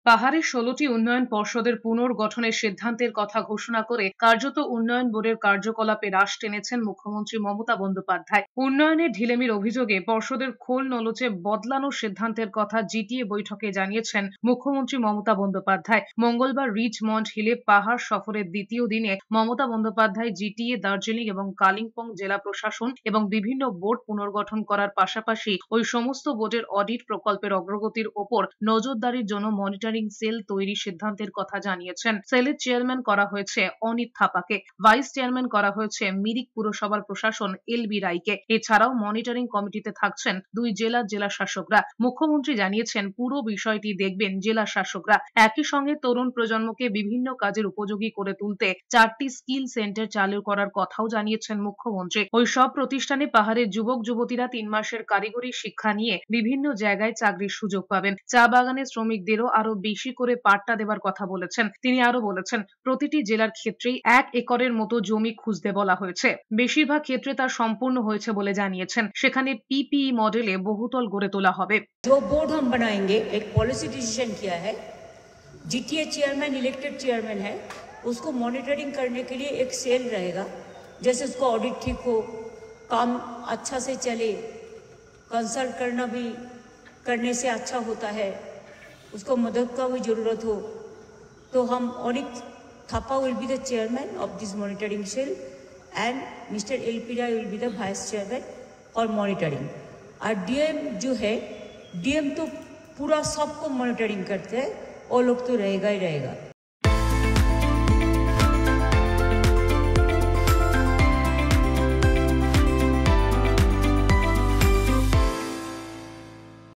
পাহাড়ে ১৬টি উন্নয়ন পর্ষদের পুনর্গঠনের সিদ্ধান্তের কথা ঘোষণা করে কার্যত উন্নয়ন বোর্ডের কার্যকলাপে রাশ টেনেছেন মুখ্যমন্ত্রী মমতা বন্দ্যোপাধ্যায়। উন্নয়নের ঢিলেমির অভিযোগে পর্ষদের খোল নলচে বদলানোর সিদ্ধান্তের কথা জিটিএ বৈঠকে জানিয়েছেন মুখ্যমন্ত্রী মমতা বন্দ্যোপাধ্যায়। মঙ্গলবার রিচমন্ড হিলে পাহাড় সফরের দ্বিতীয় দিনে মমতা বন্দ্যোপাধ্যায় জিটিএ, দার্জিলিং এবং কালিম্পং জেলা প্রশাসন এবং বিভিন্ন বোর্ড পুনর্গঠন করার পাশাপাশি ওই সমস্ত বোর্ডের অডিট প্রকল্পের অগ্রগতির ওপর নজরদারির জন্য মনিটরিং সেল তৈরির সিদ্ধান্তের কথা জানিয়েছেন। সেলের চেয়ারম্যান করা হয়েছে অনিত থাপাকে, ভাইস চেয়ারম্যান করা হয়েছে মিরিক পুরসভার প্রশাসন এলবি রায়কে। এছাড়াও মনিটরিং কমিটিতে থাকছেন দুই জেলা শাসকরা। মুখ্যমন্ত্রী জানিয়েছেন পুরো বিষয়টি দেখবেন জেলা শাসকরা। একই সঙ্গে তরুণ প্রজন্মকে বিভিন্ন কাজের উপযোগী করে তুলতে 4টি স্কিল সেন্টার চালু করার কথাও জানিয়েছেন মুখ্যমন্ত্রী। ওই সব প্রতিষ্ঠানে পাহাড়ের যুবক যুবতীরা 3 মাসের কারিগরি শিক্ষা নিয়ে বিভিন্ন জায়গায় চাকরির সুযোগ পাবেন। চা বাগানের শ্রমিকদেরও আরো বেশি করে পাট্টা দেবার কথা বলেছেন। তিনি আরো বলেছেন, প্রতিটি জেলার ক্ষেত্রেই 1 একরের মতো জমি খুঁজতে বলা হয়েছে। বেশিরভাগ ক্ষেত্রে তা সম্পূর্ণ হয়েছে বলে জানিয়েছেন। সেখানে পিপিই মডেলে বহুতল গড়ে তোলা হবে। जो बोर्ड हम बनाएंगे, एक पॉलिसी डिसीजन किया है, जीटीए चेयरमैन इलेक्टेड चेयरमैन है, उसको मॉनिटरिंग करने के लिए एक सेल रहेगा। जैसे उसको ऑडिट ठीक हो, काम अच्छा से चले, कंसल्ट करना भी करने से अच्छा होता है, उसको मदद का भी ज़रूरत हो, तो हम Anit Thapa will be the chairman of this monitoring cell and mister LP Rai will be the vice chairman और मॉनिटरिंग। और डीएम जो है, डीएम तो पूरा सबको मॉनिटरिंग करते हैं, वो लोग तो रहेगा ही रहेगा।